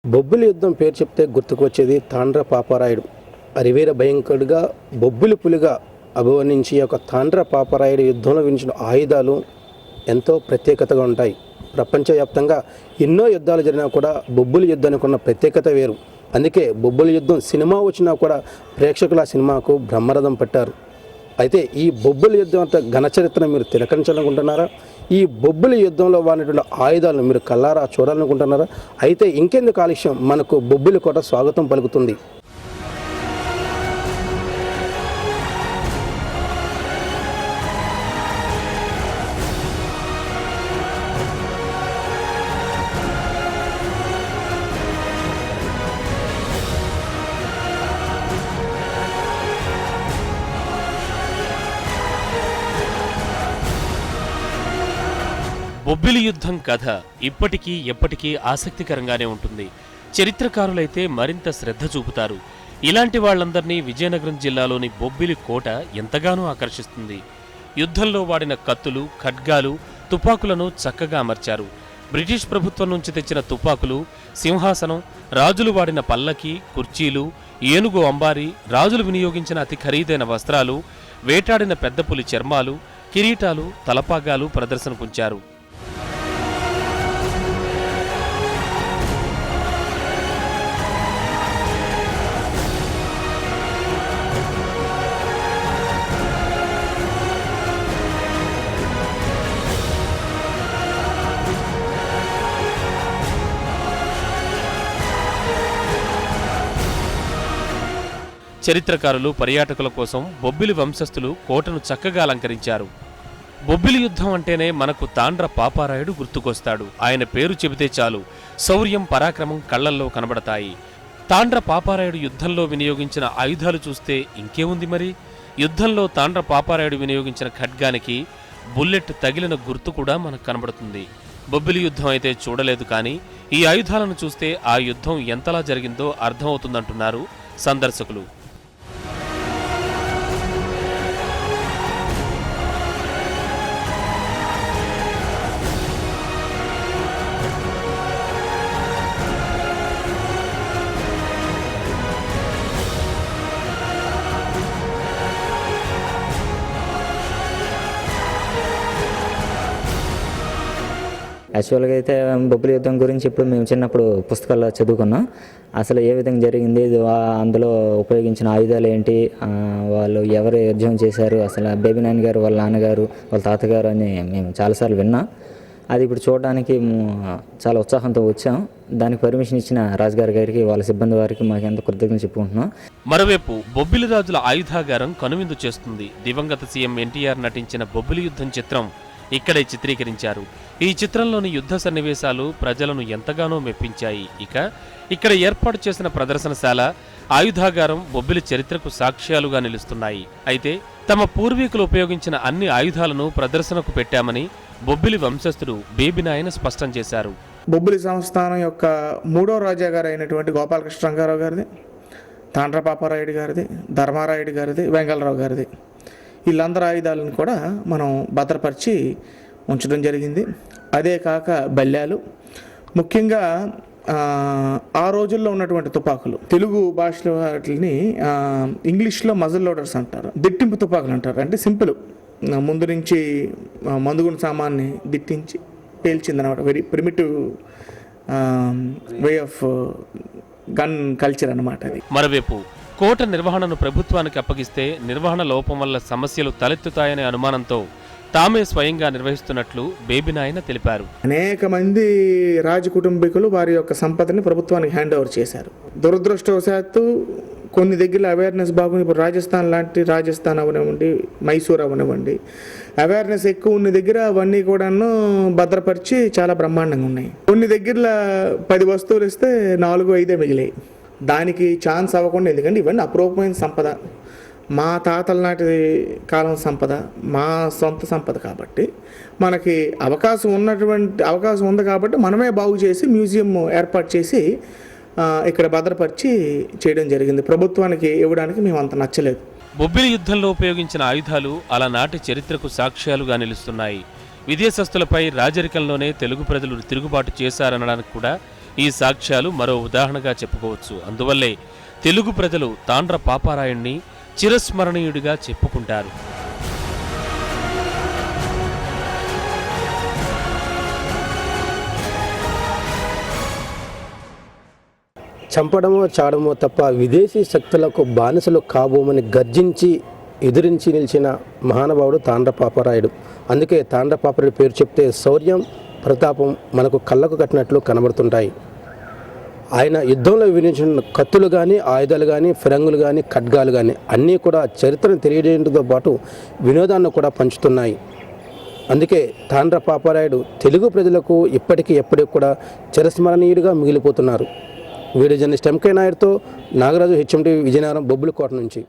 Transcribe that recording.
బొబ్బిలి యుద్ధం పేరు చెప్తే గుర్తుకొచ్చేది తాండ్ర పాపారాయుడు. అరివీర భయంకరుడిగా బొబ్బిలి పులిగా అభివర్ణించి ఒక తాండ్ర పాపారాయుడు యుద్ధంలో వినిచిన ఆయుధాలు ఎంతో ప్రత్యేకతగా ఉంటాయి. ప్రపంచవ్యాప్తంగా ఎన్నో యుద్ధాలు జరిగినా కూడా బొబ్బిలి యుద్ధానికి ఉన్న ప్రత్యేకత వేరు. అందుకే బొబ్బిలి యుద్ధం సినిమా వచ్చినా కూడా ప్రేక్షకుల సినిమాకు బ్రహ్మరథం పట్టారు. అయితే ఈ బొబ్బిలి యుద్ధం అంత ఘనచరిత్ర మీరు తిలకరించాలనుకుంటున్నారా? ఈ బొబ్బిలి యుద్ధంలో వాడినటువంటి ఆయుధాలను మీరు కల్లారా చూడాలనుకుంటున్నారా? అయితే ఇంకెందుకు ఆలస్యం, మనకు బొబ్బిలి కోట స్వాగతం పలుకుతుంది. బొబ్బిలి యుద్ధం కథ ఇప్పటికీ ఎప్పటికీ ఆసక్తికరంగానే ఉంటుంది. చరిత్రకారులైతే మరింత శ్రద్ధ చూపుతారు. ఇలాంటి వాళ్లందరినీ విజయనగరం జిల్లాలోని బొబ్బిలి కోట ఎంతగానో ఆకర్షిస్తుంది. యుద్ధంలో వాడిన కత్తులు, ఖడ్గాలు, తుపాకులను చక్కగా అమర్చారు. బ్రిటిష్ ప్రభుత్వం నుంచి తెచ్చిన తుపాకులు, సింహాసనం, రాజులు వాడిన పల్లకి, కుర్చీలు, ఏనుగు అంబారి, రాజులు వినియోగించిన అతి ఖరీదైన వస్త్రాలు, వేటాడిన పెద్ద పులి చర్మాలు, కిరీటాలు, తలపాగాలు ప్రదర్శనకుంచారు. చరిత్రకారులు, పర్యాటకుల కోసం బొబ్బిలి వంశస్థులు కోటను చక్కగా అలంకరించారు. బొబ్బిలి యుద్ధం అంటేనే మనకు తాండ్ర పాపారాయుడు గుర్తుకొస్తాడు. ఆయన పేరు చెబితే చాలు శౌర్యం, పరాక్రమం కళ్లల్లో కనబడతాయి. తాండ్ర పాపారాయుడు యుద్ధంలో వినియోగించిన ఆయుధాలు చూస్తే ఇంకేముంది మరి. యుద్ధంలో తాండ్ర పాపారాయుడు వినియోగించిన ఖడ్గానికి బుల్లెట్ తగిలిన గుర్తు కూడా మనకు కనబడుతుంది. బొబ్బిలి యుద్ధం అయితే చూడలేదు, కానీ ఈ ఆయుధాలను చూస్తే ఆ యుద్ధం ఎంతలా జరిగిందో అర్థమవుతుందంటున్నారు సందర్శకులు. యాక్చువల్గా అయితే బొబ్బిలి యుద్ధం గురించి ఇప్పుడు మేము చిన్నప్పుడు పుస్తకాల్లో చదువుకున్నాం. అసలు ఏ విధంగా జరిగింది, అందులో ఉపయోగించిన ఆయుధాలు ఏంటి, వాళ్ళు ఎవరు యుద్ధం చేశారు, అసలు బేబీ నాయన గారు, వాళ్ళ నాన్నగారు, వాళ్ళ తాతగారు అని మేము చాలాసార్లు విన్నాం. అది ఇప్పుడు చూడడానికి చాలా ఉత్సాహంతో వచ్చాం. దానికి పర్మిషన్ ఇచ్చిన రాజుగారి గారికి, వాళ్ళ సిబ్బంది వారికి మాకు ఎంత కృతజ్ఞతలు చెప్పుకుంటున్నాం. మరోవైపు బొబ్బిలి రాజుల ఆయుధాగారం కనువిందు చేస్తుంది. దివంగత సీఎం ఎన్టీఆర్ నటించిన బొబ్బిలి యుద్ధం చిత్రం ఇక్కడే చిత్రీకరించారు. ఈ చిత్రంలోని యుద్ధ సన్నివేశాలు ప్రజలను ఎంతగానో మెప్పించాయి. ఇక్కడ ఏర్పాటు చేసిన ప్రదర్శనశాల, ఆయుధాగారం బొబ్బిలి చరిత్రకు సాక్ష్యాలుగా నిలుస్తున్నాయి. అయితే తమ పూర్వీకులు ఉపయోగించిన అన్ని ఆయుధాలను ప్రదర్శనకు పెట్టామని బొబ్బిలి వంశస్థుడు బేబీ నాయన స్పష్టం చేశారు. బొబ్బిలి సంస్థానం యొక్క మూడో రాజా గారు అయినటువంటి గోపాలకృష్ణ రంగారావు గారిది, తాండ్ర పాపారాయుడు గారిది, ధర్మారాయుడు గారిది, వెంగళరావు గారిది, వీళ్ళందరి ఆయుధాలను కూడా మనం భద్రపరిచి ఉంచడం జరిగింది. అదే కాక బల్యాలు, ముఖ్యంగా ఆ రోజుల్లో ఉన్నటువంటి తుపాకులు, తెలుగు భాషలో వాటిని ఇంగ్లీష్లో మజల్ లోడర్స్ అంటారు, దిట్టింపు తుపాకులు అంటారు. అంటే సింపుల్, ముందు నుంచి మందుగుండు సామాన్ని దిట్టించి పేల్చిందనమాట. Very primitive way of gun culture అన్నమాట అది. మరోవైపు కోట నిర్వహణను ప్రభుత్వానికి అప్పగిస్తే నిర్వహణ లోపం వల్ల సమస్యలు తలెత్తుతాయనే అనుమానంతో తామే స్వయంగా నిర్వహిస్తున్నట్లు బేబీ నాయన తెలిపారు. అనేక మంది రాజ కుటుంబీకులు వారి యొక్క సంపదని ప్రభుత్వానికి హ్యాండ్ ఓవర్ చేశారు. దురదృష్టవశాత్తు కొన్ని దగ్గర అవేర్నెస్ బాగుంది. ఇప్పుడు రాజస్థాన్ అవనివ్వండి, మైసూర్ అవనివ్వండి, అవేర్నెస్ ఎక్కువ ఉన్న దగ్గర అవన్నీ కూడాను భద్రపరిచి చాలా బ్రహ్మాండంగా ఉన్నాయి. కొన్ని దగ్గర 10 వస్తువులు ఇస్తే 4-5 మిగిలాయి. దానికి ఛాన్స్ అవ్వకుండా, ఎందుకంటే ఇవన్నీ అపురూపమైన సంపద, మా తాతల నాటి కాలం సంపద, మా సొంత సంపద. కాబట్టి మనకి అవకాశం ఉంది కాబట్టి మనమే బాగు చేసి మ్యూజియం ఏర్పాటు చేసి ఇక్కడ భద్రపరిచి చేయడం జరిగింది. ప్రభుత్వానికి ఇవ్వడానికి మేము అంత నచ్చలేదు. బొబ్బిలి యుద్ధంలో ఉపయోగించిన ఆయుధాలు అలనాటి చరిత్రకు సాక్ష్యాలుగా నిలుస్తున్నాయి. విదేశస్తులపై రాజరికంలోనే తెలుగు ప్రజలు తిరుగుబాటు చేశారనడానికి కూడా ఈ సాక్ష్యాలు మరో ఉదాహరణగా చెప్పుకోవచ్చు. అందువల్లే తెలుగు ప్రజలు తాండ్ర పాపారాయుణ్ణి చిరస్మరణీయుడిగా చెప్పుకుంటారు. చంపడమో చాడమో తప్ప విదేశీ శక్తులకు బానిసలు కాబోమని గర్జించి ఎదిరించి నిలిచిన మహానుభావుడు తాండ్ర పాపారాయుడు. అందుకే తాండ్ర పాపారాయుడు పేరు చెప్తే శౌర్యం, ప్రతాపం మనకు కళ్ళకు కట్టినట్లు కనబడుతుంటాయి. ఆయన యుద్ధంలో వినియోగించిన కత్తులు కానీ, ఆయుధాలు కానీ, ఫిరంగులు కానీ, ఖడ్గాలు కానీ అన్నీ కూడా చరిత్రను తెలియజేయడంతో పాటు వినోదాన్ని కూడా పంచుతున్నాయి. అందుకే తాండ్ర పాపారాయుడు తెలుగు ప్రజలకు ఇప్పటికీ ఎప్పటికీ కూడా చిరస్మరణీయుడిగా మిగిలిపోతున్నారు. వీడియో జర్నలిస్ట్ ఎంకే నాయుడుతో నాగరాజు, హెచ్ఎంటీ విజయనగరం, బొబ్బులకోట నుంచి.